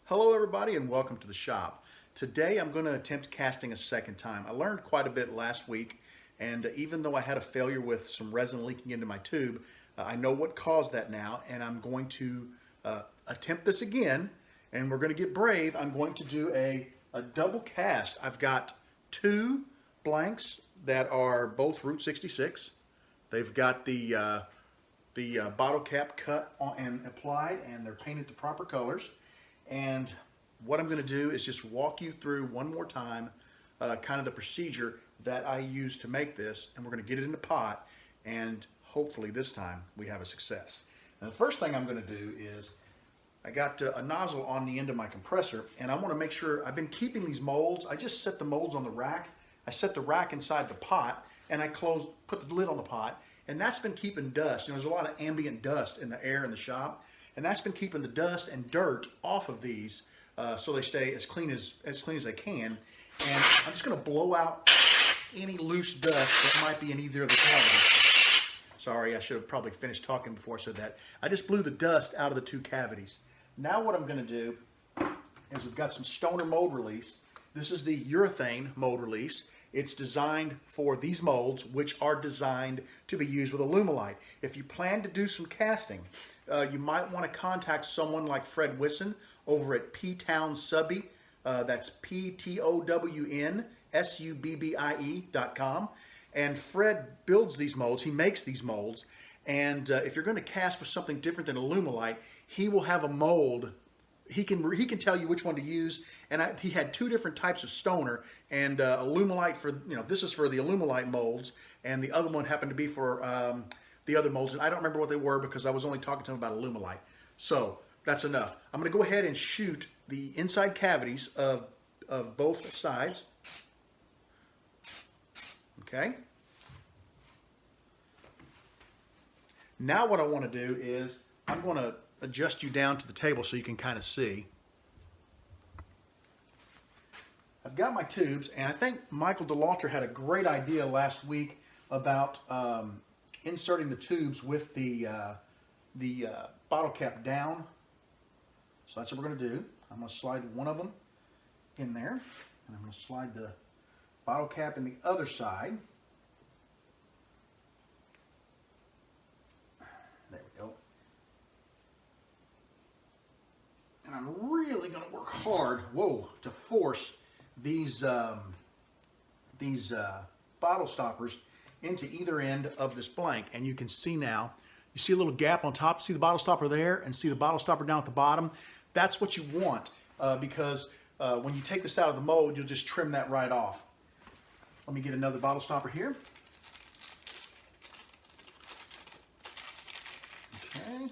Hello everybody and welcome to the shop. Today I'm going to attempt casting a second time. I learned quite a bit last week, and even though I had a failure with some resin leaking into my tube, I know what caused that now, and I'm going to attempt this again, and we're going to get brave. I'm going to do a double cast. I've got two blanks that are both Route 66. They've got the bottle cap cut on and applied, and they're painted the proper colors. And what I'm going to do is just walk you through one more time kind of the procedure that I use to make this, and we're going to get it in the pot, and hopefully this time we have a success. Now the first thing I'm going to do is I got a nozzle on the end of my compressor, and I want to make sure I've been keeping these molds. I just set the molds on the rack. I set the rack inside the pot, and I put the lid on the pot, and that's been keeping dust. You know, there's a lot of ambient dust in the air in the shop, and that's been keeping the dust and dirt off of these so they stay as clean as they can. And I'm just going to blow out any loose dust that might be in either of the cavities. Sorry, I should have probably finished talking before I said that. I just blew the dust out of the two cavities. Now what I'm going to do is we've got some Stoner mold release. This is the urethane mold release. It's designed for these molds, which are designed to be used with Alumilite. If you plan to do some casting, you might want to contact someone like Fred Wisson over at P-Town Subby. That's PTOWNSUBBIE.com. And Fred builds these molds. He makes these molds. And if you're going to cast with something different than Alumilite, he will have a mold. He can tell you which one to use, and he had two different types of Stoner, and Alumilite for, this is for the Alumilite molds, and the other one happened to be for the other molds, and I don't remember what they were because I was only talking to him about Alumilite. So that's enough. I'm going to go ahead and shoot the inside cavities of both sides. Okay. Now what I want to do is I'm going to adjust you down to the table so you can kind of see. I've got my tubes, and I think Michael DeLauter had a great idea last week about inserting the tubes with the bottle cap down. So that's what we're going to do. I'm going to slide one of them in there, and I'm going to slide the bottle cap in the other side. There we go. And I'm really going to work hard, to force these bottle stoppers into either end of this blank. And you can see now, you see a little gap on top, see the bottle stopper there, and see the bottle stopper down at the bottom. That's what you want because when you take this out of the mold, you'll just trim that right off. Let me get another bottle stopper here. Okay.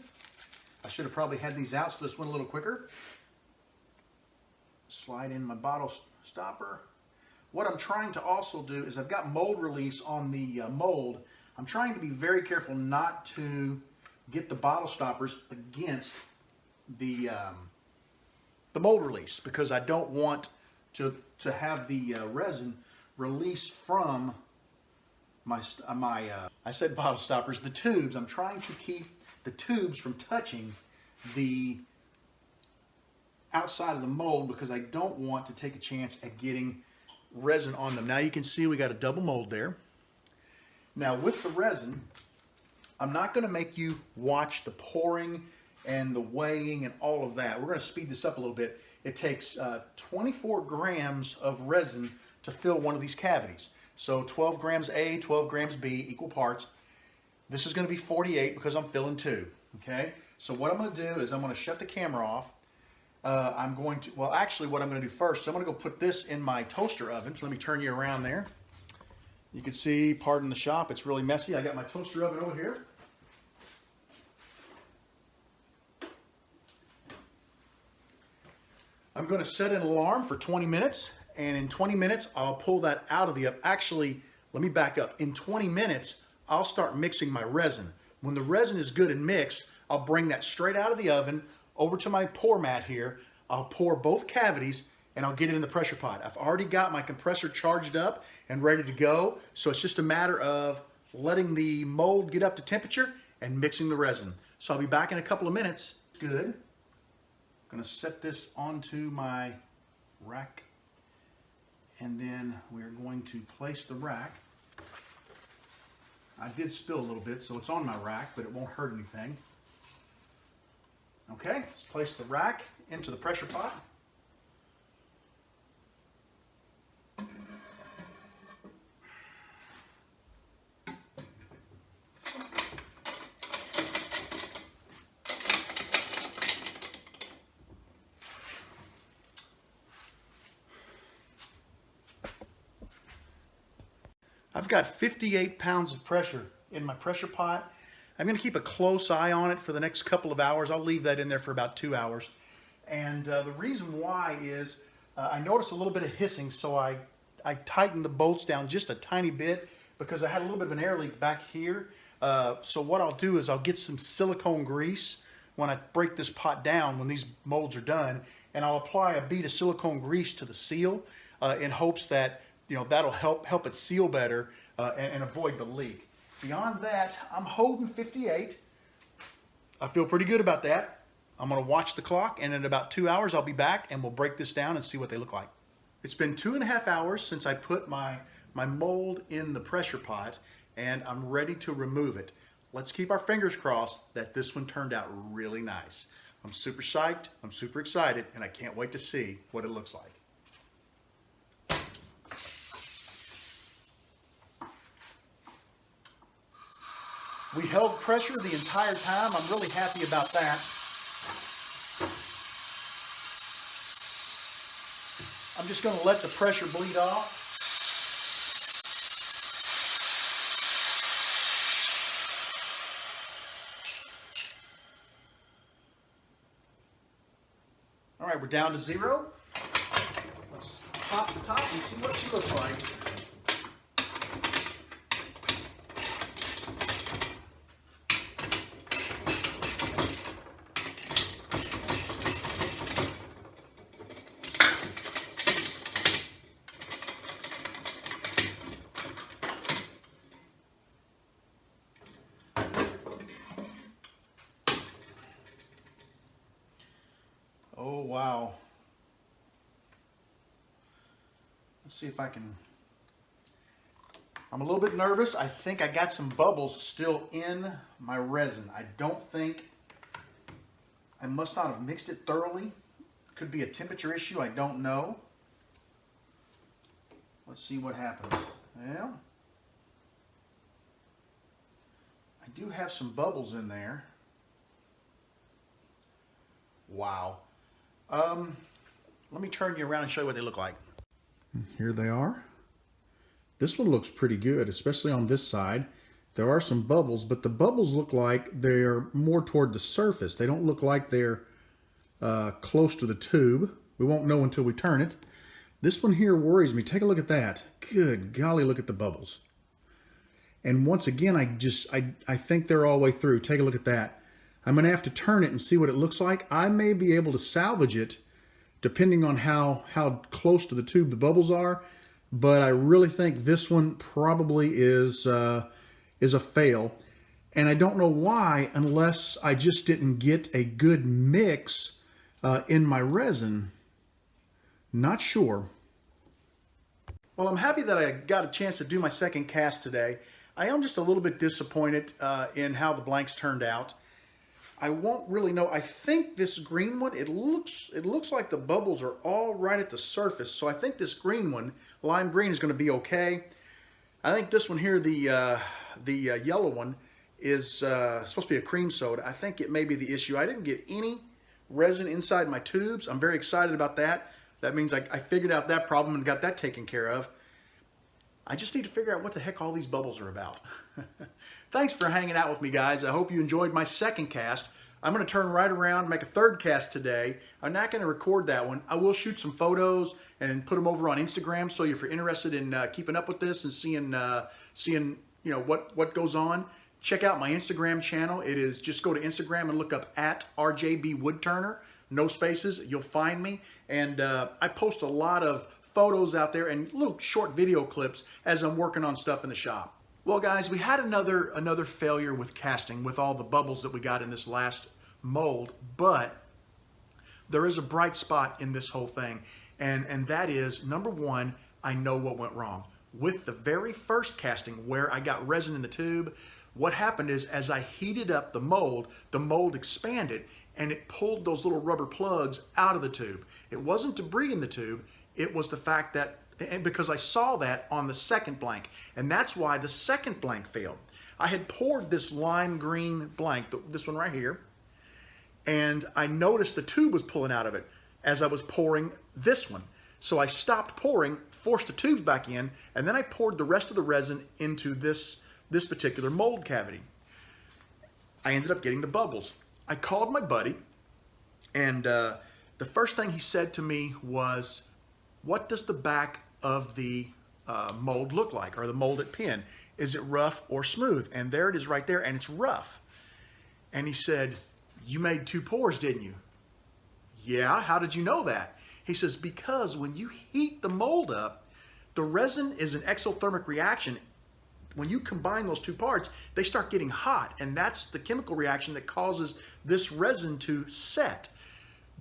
I should have probably had these out so this went a little quicker. Slide in my bottle stopper. What I'm trying to also do is I've got mold release on the mold. I'm trying to be very careful not to get the bottle stoppers against the mold release because I don't want to have the resin release from my I said bottle stoppers, the tubes. I'm trying to keep the tubes from touching the outside of the mold because I don't want to take a chance at getting resin on them. Now you can see we got a double mold there. Now with the resin, I'm not going to make you watch the pouring and the weighing and all of that. We're going to speed this up a little bit. It takes 24 grams of resin to fill one of these cavities. So 12 grams A, 12 grams B, equal parts. This is going to be 48 because I'm filling two. Okay, so what I'm going to do is I'm going to shut the camera off. What I'm going to do first is I'm going to go put this in my toaster oven. So let me turn you around there. You can see, pardon the shop, it's really messy. I got my toaster oven over here. I'm going to set an alarm for 20 minutes, and in 20 minutes I'll pull that out of the oven. Actually, let me back up. In 20 minutes, I'll start mixing my resin. When the resin is good and mixed, I'll bring that straight out of the oven over to my pour mat here. I'll pour both cavities and I'll get it in the pressure pot. I've already got my compressor charged up and ready to go, so it's just a matter of letting the mold get up to temperature and mixing the resin. So I'll be back in a couple of minutes. Good. I'm going to set this onto my rack, and then we're going to place the rack. I did spill a little bit, so it's on my rack, but it won't hurt anything. Okay, let's place the rack into the pressure pot. I've got 58 pounds of pressure in my pressure pot. I'm going to keep a close eye on it for the next couple of hours. I'll leave that in there for about 2 hours. And the reason why is I noticed a little bit of hissing, so I tightened the bolts down just a tiny bit because I had a little bit of an air leak back here. So what I'll do is I'll get some silicone grease when I break this pot down, when these molds are done, and I'll apply a bead of silicone grease to the seal in hopes that that'll help it seal better and avoid the leak. Beyond that, I'm holding 58. I feel pretty good about that. I'm going to watch the clock, and in about 2 hours I'll be back and we'll break this down and see what they look like. It's been 2.5 hours since I put my mold in the pressure pot, and I'm ready to remove it. Let's keep our fingers crossed that this one turned out really nice. I'm super psyched, I'm super excited, and I can't wait to see what it looks like. We held pressure the entire time. I'm really happy about that. I'm just going to let the pressure bleed off. All right, we're down to 0. Let's pop the top and see what she looks like. Oh, wow. Let's see if I can. I'm a little bit nervous. I think I got some bubbles still in my resin. I don't think, I must not have mixed it thoroughly. Could be a temperature issue, I don't know. Let's see what happens. Well, I do have some bubbles in there. Wow. Let me turn you around and show you what they look like. Here they are. This one looks pretty good, especially on this side. There are some bubbles, but the bubbles look like they're more toward the surface. They don't look like they're close to the tube. We won't know until we turn it. This one here worries me. Take a look at that. Good golly, look at the bubbles. And once again, I think they're all the way through. Take a look at that. I'm going to have to turn it and see what it looks like. I may be able to salvage it depending on how close to the tube the bubbles are, but I really think this one probably is a fail. And I don't know why, unless I just didn't get a good mix in my resin. Not sure. Well, I'm happy that I got a chance to do my second cast today. I am just a little bit disappointed in how the blanks turned out. I won't really know. I think this green one, it looks like the bubbles are all right at the surface. So I think this green one, lime green, is going to be okay. I think this one here, the yellow one, is supposed to be a cream soda. I think it may be the issue. I didn't get any resin inside my tubes. I'm very excited about that. That means I figured out that problem and got that taken care of. I just need to figure out what the heck all these bubbles are about. Thanks for hanging out with me, guys. I hope you enjoyed my second cast. I'm going to turn right around, make a third cast today. I'm not going to record that one. I will shoot some photos and put them over on Instagram. So if you're interested in keeping up with this and seeing what goes on, check out my Instagram channel. It is, just go to Instagram and look up at RJBWoodTurner. No spaces. You'll find me. And I post a lot of photos out there and little short video clips as I'm working on stuff in the shop. Well, guys, we had another failure with casting with all the bubbles that we got in this last mold, but there is a bright spot in this whole thing. And that is, number one, I know what went wrong. With the very first casting where I got resin in the tube, what happened is as I heated up the mold expanded and it pulled those little rubber plugs out of the tube. It wasn't debris in the tube, it was the fact that, and because I saw that on the second blank, and that's why the second blank failed. I had poured this lime green blank, this one right here, and I noticed the tube was pulling out of it as I was pouring this one. So I stopped pouring, forced the tubes back in, and then I poured the rest of the resin into this particular mold cavity. I ended up getting the bubbles. I called my buddy, and the first thing he said to me was, what does the back of the mold look like, or the molded pin? Is it rough or smooth? And there it is right there, and it's rough. And he said, you made 2 pours, didn't you? Yeah, how did you know that? He says, because when you heat the mold up, the resin is an exothermic reaction. When you combine those 2 parts, they start getting hot, and that's the chemical reaction that causes this resin to set.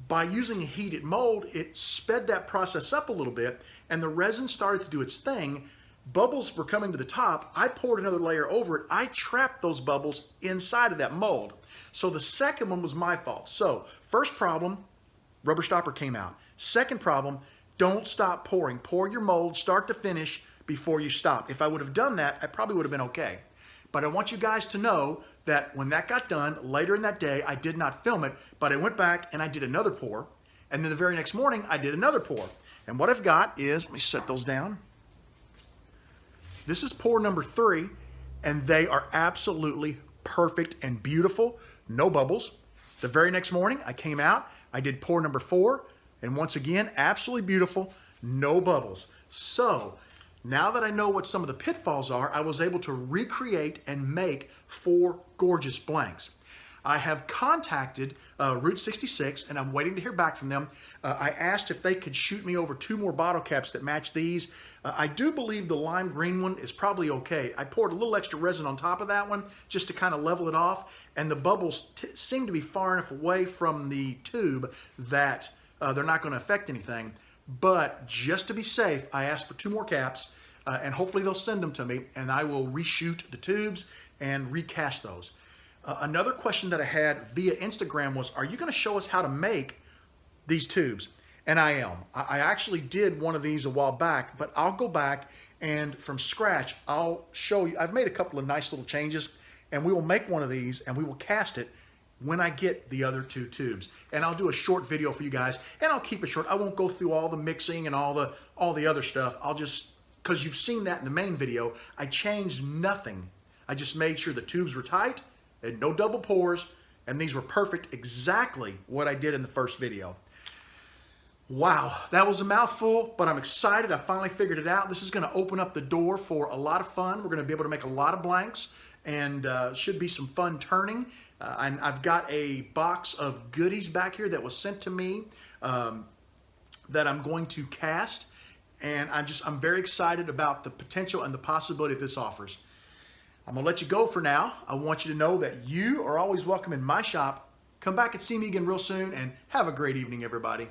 By using a heated mold, it sped that process up a little bit, and the resin started to do its thing. Bubbles were coming to the top. I poured another layer over it. I trapped those bubbles inside of that mold. So the second one was my fault. So first problem, rubber stopper came out. Second problem, don't stop pouring. Pour your mold start to finish before you stop. If I would have done that, I probably would have been okay. But I want you guys to know that when that got done, later in that day, I did not film it, but I went back and I did another pour. And then the very next morning, I did another pour. And what I've got is, let me set those down. This is pour number 3, and they are absolutely perfect and beautiful. No bubbles. The very next morning, I came out, I did pour number 4, and once again, absolutely beautiful, no bubbles. So, now that I know what some of the pitfalls are, I was able to recreate and make 4 gorgeous blanks. I have contacted Route 66, and I'm waiting to hear back from them. I asked if they could shoot me over 2 more bottle caps that match these. I do believe the lime green one is probably okay. I poured a little extra resin on top of that one just to kind of level it off, and the bubbles seem to be far enough away from the tube that they're not going to affect anything. But just to be safe, I asked for 2 more caps, and hopefully they'll send them to me, and I will reshoot the tubes and recast those. Another question that I had via Instagram was, are you going to show us how to make these tubes? And I am. I actually did one of these a while back, but I'll go back and from scratch, I'll show you. I've made a couple of nice little changes, and we will make one of these and we will cast it when I get the other 2 tubes. And I'll do a short video for you guys, and I'll keep it short. I won't go through all the mixing and all the other stuff. I'll just, because you've seen that in the main video, I changed nothing. I just made sure the tubes were tight and no double pours, and these were perfect, exactly what I did in the first video. Wow, that was a mouthful, but I'm excited. I finally figured it out. This is going to open up the door for a lot of fun. We're going to be able to make a lot of blanks, and should be some fun turning. And I've got a box of goodies back here that was sent to me that I'm going to cast, and I'm very excited about the potential and the possibility that this offers. I'm going to let you go for now. I want you to know that you are always welcome in my shop. Come back and see me again real soon, and have a great evening, everybody.